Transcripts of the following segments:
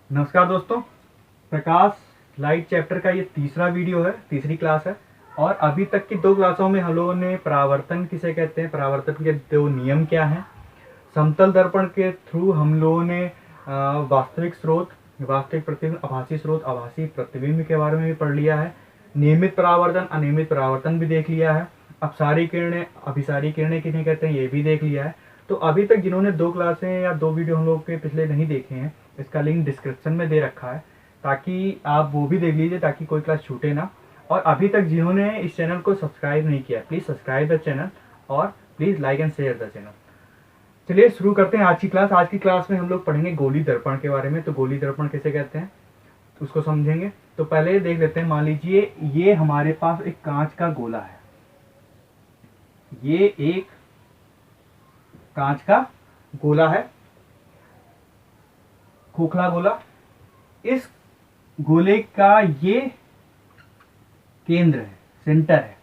नमस्कार दोस्तों। प्रकाश light chapter का ये तीसरा वीडियो है, तीसरी क्लास है। और अभी तक की दो क्लासों में हम लोगों ने परावर्तन किसे कहते हैं, परावर्तन के दो नियम क्या हैं, समतल दर्पण के थ्रू हम लोगों ने वास्तविक स्रोत, वास्तविक प्रतिबिंब, आभासी स्रोत, आभासी प्रतिबिंब के बारे में भी पढ़ लिया है। नियमित परावर्तन, अनियमित परावर्तन भी देख लिया है। अपसारी किरणें, अभिसारी किरणें किन्हें कहते हैं, ये भी देख लिया है। तो अभी तक जिन्होंने दो क्लासें या दो वीडियो हम लोग के पिछले नहीं देखे हैं, इसका लिंक डिस्क्रिप्शन में दे रखा है, ताकि आप वो भी देख लीजिए, ताकि कोई क्लास छूटे ना। और अभी तक जिन्होंने इस चैनल को सब्सक्राइब नहीं किया, प्लीज़ सब्सक्राइब द चैनल और please like and share the channel. चलिए शुरू करते हैं आज की क्लास। आज की क्लास में हम लोग पढ़ेंगे गोली दर्पण के बारे में। तो गोली दर्पण किसे कहते हैं उसको समझेंगे। तो पहले देख लेते हैं, मान लीजिए ये हमारे पास एक कांच का गोला है, ये एक कांच का गोला है, खोखला गोला। इस गोले का ये केंद्र है, सेंटर है,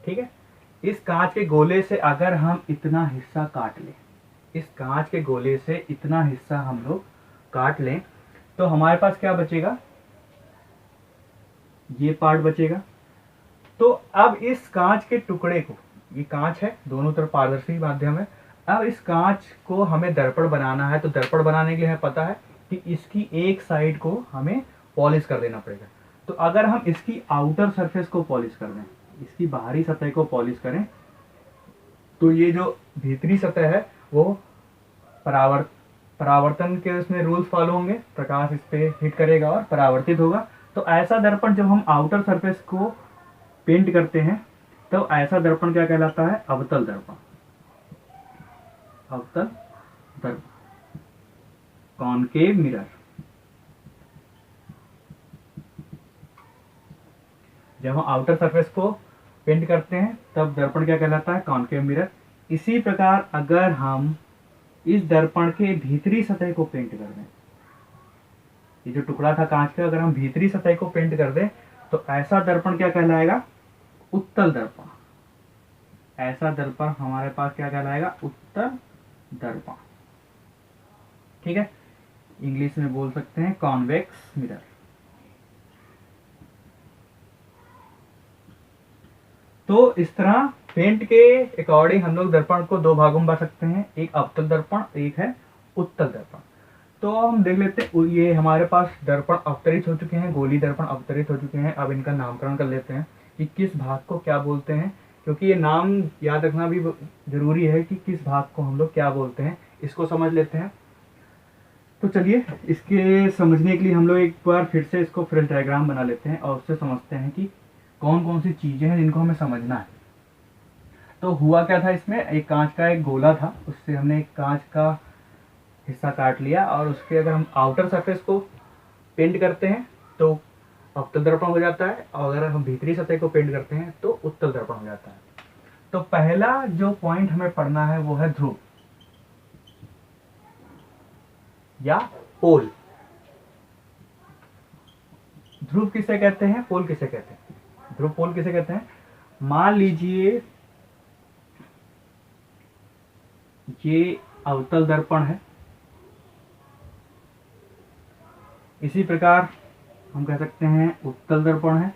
ठीक है। इस कांच के गोले से अगर हम इतना हिस्सा काट लें, इस कांच के गोले से इतना हिस्सा हम लोग काट लें, तो हमारे पास क्या बचेगा, ये पार्ट बचेगा। तो अब इस कांच के टुकड़े को, ये कांच है, दोनों तरफ पारदर्शी माध्यम है। अब इस कांच को हमें दर्पण बनाना है। तो दर्पण बनाने के लिए हमें पता है कि इसकी एक साइड को हमें पॉलिश कर देना पड़ेगा। तो अगर हम इसकी आउटर सरफेस को पॉलिश कर दें, इसकी बाहरी सतह को पॉलिश करें, तो ये जो भीतरी सतह है वो परावर्तन के उसमें रूल्स फॉलो होंगे, प्रकाश इस पे हिट करेगा और परावर्तित होगा। तो ऐसा दर्पण जब हम आउटर सरफेस को पेंट करते हैं, तो ऐसा दर्पण क्या कहलाता है, अवतल दर्पण। अवतल दर्पण, कॉनकेव मिरर। जब हम आउटर सरफेस को पेंट करते हैं तब दर्पण क्या कहलाता है, कॉनकेव मिरर। इसी प्रकार अगर हम इस दर्पण के भीतरी सतह को पेंट कर दें, ये जो टुकड़ा था कांच का, अगर हम भीतरी सतह को पेंट कर दें, तो ऐसा दर्पण क्या कहलाएगा, उत्तल दर्पण। ऐसा दर्पण हमारे पास क्या कहलाएगा, उत्तल दर्पण, ठीक है। इंग्लिश में बोल सकते हैं कॉन्वेक्स मिरर। तो इस तरह पेंट के अकॉर्डिंग हम लोग दर्पण को दो भागों में बांट सकते हैं, एक अवतल दर्पण, एक है उत्तल दर्पण। तो हम देख लेते हैं, ये हमारे पास दर्पण अवतरित हो चुके हैं, गोली दर्पण अवतरित हो चुके हैं। अब इनका नामकरण कर लेते हैं कि किस भाग को क्या बोलते हैं, क्योंकि ये नाम याद रखना भी जरूरी है कि किस भाग को हम लोग क्या बोलते हैं। इसको समझ लेते हैं। तो चलिए इसके समझने के लिए हम लोग एक बार फिर से इसको फ्रेश डायग्राम बना लेते हैं और उससे समझते हैं कि कौन कौन सी चीजें हैं जिनको हमें समझना है। तो हुआ क्या था, इसमें एक कांच का एक गोला था, उससे हमने एक कांच का हिस्सा काट लिया और उसके अगर हम आउटर सरफेस को पेंट करते हैं तो अवतल दर्पण हो जाता है, और अगर हम भीतरी सतह को पेंट करते हैं तो उत्तल दर्पण हो जाता है। तो पहला जो पॉइंट हमें पढ़ना है वो है ध्रुव या पोल। ध्रुव किसे कहते हैं, पोल किसे कहते हैं, ध्रुव पोल किसे कहते हैं। मान लीजिए ये अवतल दर्पण है, इसी प्रकार हम कह सकते हैं उत्तल दर्पण है।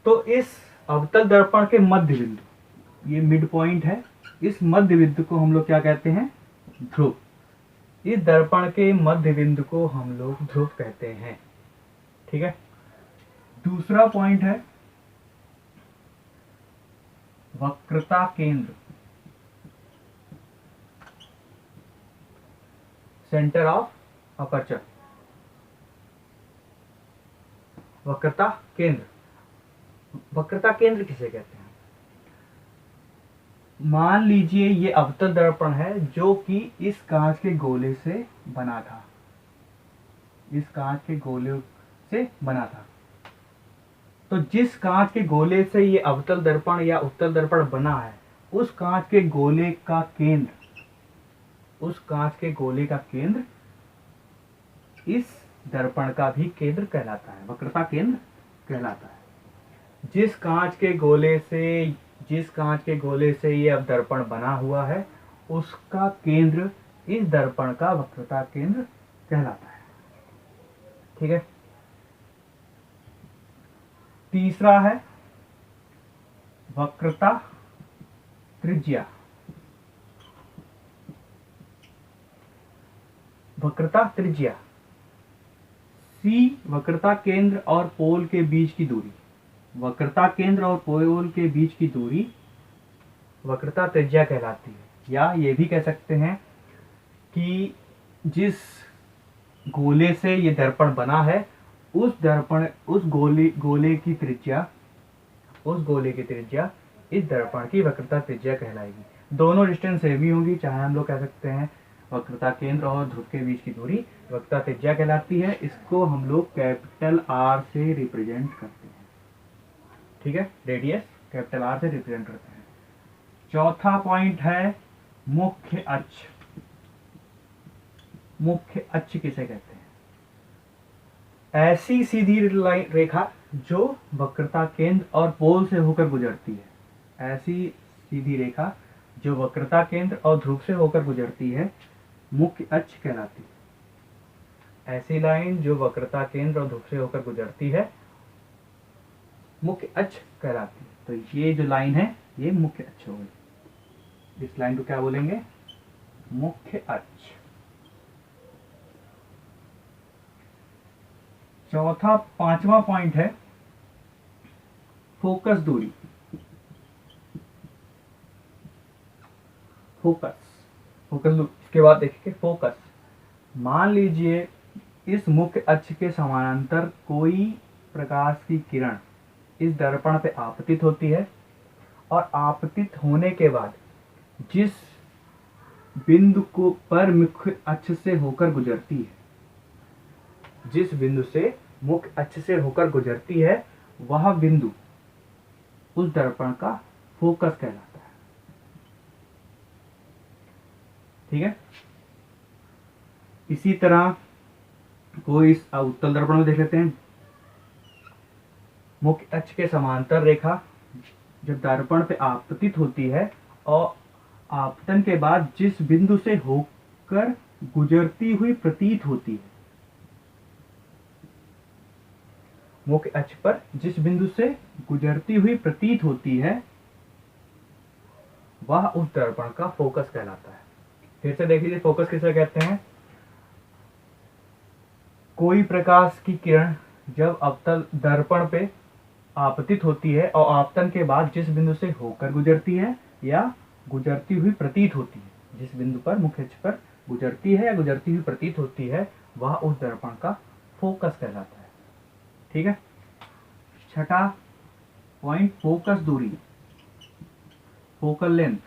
तो इस अवतल दर्पण के मध्य बिंदु, ये मिड पॉइंट है, इस मध्य बिंदु को हम लोग क्या कहते हैं, ध्रुव। इस दर्पण के मध्य बिंदु को हम लोग ध्रुव कहते हैं, ठीक है। दूसरा पॉइंट है वक्रता केंद्र, सेंटर ऑफ अपर्चर। वक्रता केंद्र, वक्रता केंद्र किसे कहते हैं। मान लीजिए ये अवतल दर्पण है जो कि इस कांच के गोले से बना था, इस कांच के गोले से बना था। तो जिस कांच के गोले से ये अवतल दर्पण या उत्तल दर्पण बना है, उस कांच के गोले का केंद्र, उस कांच के गोले का केंद्र इस दर्पण का भी केंद्र कहलाता है, वक्रता केंद्र कहलाता है। जिस कांच के गोले से ये अब दर्पण बना हुआ है, उसका केंद्र इस दर्पण का वक्रता केंद्र कहलाता है। ठीक है। तीसरा है वक्रता त्रिज्या। वक्रता त्रिज्या सी वक्रता केंद्र और पोल के बीच की दूरी। वक्रता केंद्र और पोल के बीच की दूरी वक्रता त्रिज्या कहलाती है। या ये भी कह सकते हैं कि जिस गोले से ये दर्पण बना है उस गोले की त्रिज्या इस दर्पण की वक्रता त्रिज्या कहलाएगी। दोनों डिस्टेंस सेम ही होंगी, चाहे हम लोग कह सकते हैं वक्रता केंद्र और ध्रुव के बीच की दूरी वक्रता त्रिज्या कहलाती है। इसको हम लोग कैपिटल आर से रिप्रेजेंट करते हैं। ठीक है, रेडियस कैपिटल आर से रिप्रेजेंट करते हैं। चौथा पॉइंट है मुख्य अक्ष। मुख्य अक्ष किसे कहते हैं? ऐसी सीधी रेखा जो वक्रता केंद्र और पोल से होकर गुजरती है। ऐसी सीधी रेखा जो वक्रता केंद्र और ध्रुव से होकर गुजरती है मुख्य अक्ष कहलाती है। ऐसी लाइन जो वक्रता केंद्र और ध्रुव से होकर गुजरती है मुख्य अक्ष कहलाती है। तो ये जो लाइन है ये मुख्य अक्ष होगी। इस लाइन को क्या बोलेंगे? मुख्य अक्ष। पांचवा पॉइंट है फोकस दूरी। फोकस दूरी। इसके बाद देखिए फोकस। मान लीजिए इस मुख्य अक्ष के समानांतर कोई प्रकाश की किरण इस दर्पण पे आपतित होती है और आपतित होने के बाद जिस बिंदु को पर मुख्य अक्ष से होकर गुजरती है, जिस बिंदु से मुख्य अक्ष से होकर गुजरती है वह बिंदु उस दर्पण का फोकस कहलाता है। ठीक है। इसी तरह कोई इस उत्तल दर्पण में देख लेते हैं। मुख्य अक्ष के समांतर रेखा जब दर्पण पे आपतित होती है और आपतन के बाद जिस बिंदु से होकर गुजरती हुई प्रतीत होती है, मुख्य अक्ष पर जिस बिंदु से गुजरती हुई प्रतीत होती है वह उस दर्पण का फोकस कहलाता है। फिर से देख लीजिए फोकस किसे कहते हैं? कोई प्रकाश की किरण जब अवतल दर्पण पे आपतित होती है और आपतन के बाद जिस बिंदु से होकर गुजरती है या गुजरती हुई प्रतीत होती है, जिस बिंदु पर मुख्य अक्ष पर गुजरती है या गुजरती हुई प्रतीत होती है वह उस दर्पण का फोकस कहलाता है। ठीक है। छठा पॉइंट फोकस दूरी, फोकल लेंथ।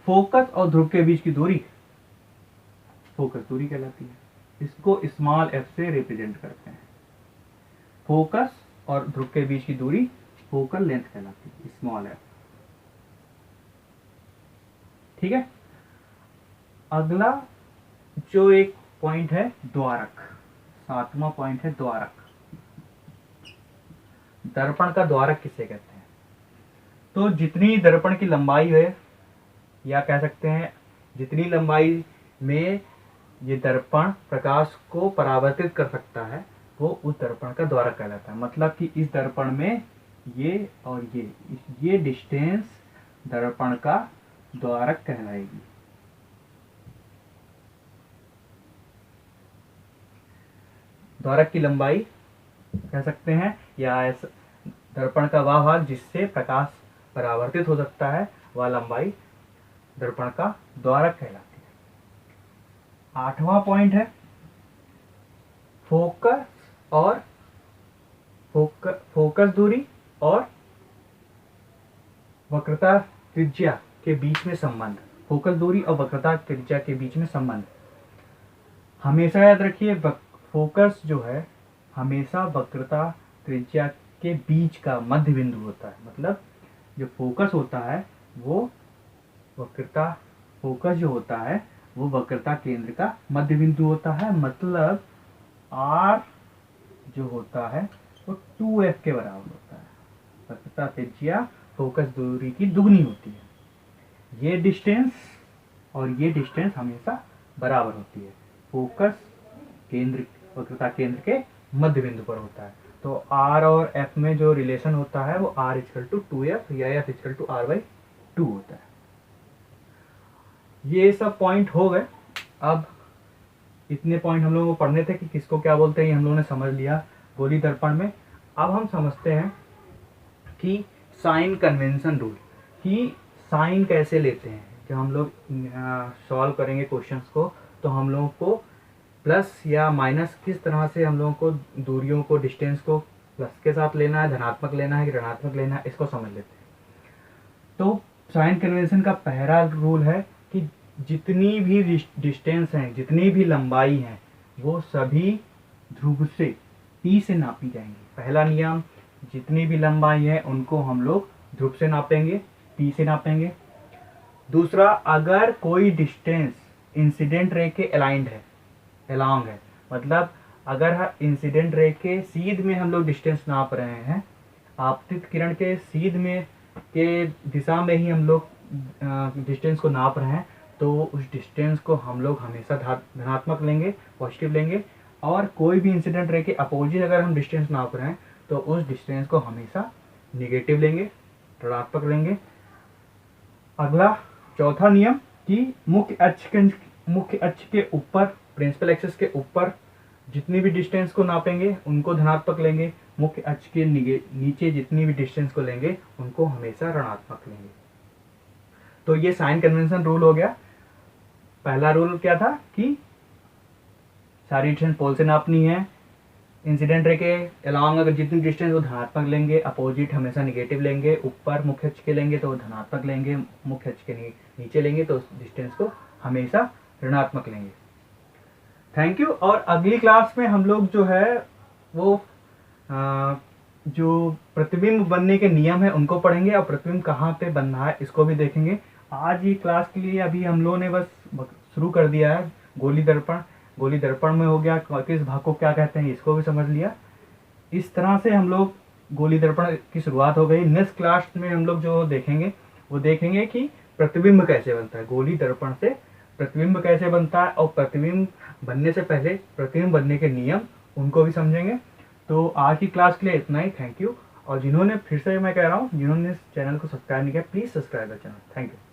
फोकस और ध्रुव के बीच की दूरी फोकस दूरी कहलाती है। इसको स्मॉल एफ से रिप्रेजेंट करते हैं। फोकस और ध्रुव के बीच की दूरी फोकल लेंथ कहलाती है, स्मॉल एफ। ठीक है। अगला जो एक पॉइंट है द्वारक। सातवां पॉइंट है द्वारक। दर्पण का द्वारक किसे कहते हैं? तो जितनी दर्पण की लंबाई है या कह सकते हैं जितनी लंबाई में ये दर्पण प्रकाश को परावर्तित कर सकता है वो उस दर्पण का द्वारक कहलाता है। मतलब कि इस दर्पण में ये और ये डिस्टेंस दर्पण का द्वारक कहलाएगी। द्वारक की लंबाई कह सकते हैं या दर्पण का वह भाग जिससे प्रकाश परावर्तित हो सकता है वह लंबाई दर्पण का द्वारक कहलाती है। आठवां पॉइंट है फोकस दूरी और वक्रता त्रिज्या के बीच में संबंध। फोकस दूरी और वक्रता त्रिज्या के बीच में संबंध हमेशा याद रखिए। फोकस जो है हमेशा वक्रता त्रिज्या के बीच का मध्य बिंदु होता है। मतलब जो फोकस होता है वो फोकस जो होता है वो वक्रता केंद्र का मध्य बिंदु होता है। मतलब R जो होता है वो 2f के बराबर होता है। वक्रता त्रिज्या फोकस दूरी की दुगनी होती है। ये डिस्टेंस और ये डिस्टेंस हमेशा बराबर होती है। फोकस केंद्र, वक्रता केंद्र के मध्य बिंदु पर होता है। तो R और F में जो रिलेशन होता है वो R = 2F या F = R/2 होता है। ये सब पॉइंट हो गए। अब इतने पॉइंट हम लोगों को पढ़ने थे कि किसको क्या बोलते हैं, हम लोगों ने समझ लिया गोली दर्पण में। अब हम समझते हैं कि साइन कन्वेंशन रूल, कि साइन कैसे लेते हैं। जब हम लोग सॉल्व करेंगे क्वेश्चंस को तो हम लोगों को प्लस या माइनस किस तरह से हम लोगों को दूरियों को, डिस्टेंस को प्लस के साथ लेना है, धनात्मक लेना है कि ऋणात्मक लेना है, इसको समझ लेते हैं। तो साइन कन्वेंशन का पहला रूल है कि जितनी भी डिस्टेंस है, जितनी भी लंबाई है, वो सभी ध्रुव से P से नापी जाएंगी। पहला नियम, जितनी भी लंबाई है उनको हम लोग ध्रुव से नापेंगे, P से नापेंगे। दूसरा, अगर कोई डिस्टेंस इंसिडेंट रे के अलाइंड है, अलोंग है, मतलब अगर इंसिडेंट रे के सीध में हम लोग डिस्टेंस नाप रहे हैं, आपतित किरण के सीध में के दिशा में ही हम लोग डिस्टेंस को नाप रहे हैं, तो उस डिस्टेंस को हम लोग हमेशा धनात्मक लेंगे, पॉजिटिव लेंगे। और कोई भी इंसिडेंट रे के अपोजिट अगर हम डिस्टेंस नाप रहे हैं तो उस डिस्टेंस को हमेशा निगेटिव लेंगे, ऋणात्मक लेंगे। अगला चौथा नियम कि मुख्य अक्ष के ऊपर, प्रिंसिपल एक्सिस के ऊपर जितनी भी डिस्टेंस को नापेंगे उनको धनात्मक लेंगे, मुख्य अक्ष के नीचे जितनी भी डिस्टेंस को लेंगे उनको हमेशा ऋणात्मक लेंगे। तो ये साइन कन्वेंशन रूल हो गया। पहला रूल क्या था कि सारी डिस्टेंस पोल से नापनी है, इंसिडेंट रे के अलोंग अगर जितनी डिस्टेंस वो धनात्मक लेंगे, अपोजिट हमेशा निगेटिव लेंगे, ऊपर मुख्य अक्ष के लेंगे तो धनात्मक लेंगे, मुख्य अक्ष के नीचे लेंगे तो उस डिस्टेंस को हमेशा ऋणात्मक लेंगे। Thank you. और अगली क्लास में हम लोग जो है वो जो प्रतिबिंब बनने के नियम है उनको पढ़ेंगे और प्रतिबिंब कहाँ पे बनना है इसको भी देखेंगे। आज ये क्लास के लिए अभी हम लोगों ने बस शुरू कर दिया है। गोली दर्पण, गोली दर्पण में हो गया, किस भाग को क्या कहते हैं इसको भी समझ लिया। इस तरह से हम लोग गोली दर्पण की शुरुआत हो गई। नेक्स्ट क्लास में हम लोग जो देखेंगे वो देखेंगे कि प्रतिबिंब कैसे बनता है, गोली दर्पण से प्रतिबिंब कैसे बनता है, और प्रतिबिंब बनने से पहले प्रतिबिंब बनने के नियम उनको भी समझेंगे। तो आज की क्लास के लिए इतना ही। Thank you. और जिन्होंने, फिर से मैं कह रहा हूँ, जिन्होंने इस चैनल को सब्सक्राइब नहीं किया please subscribe the channel. Thank you.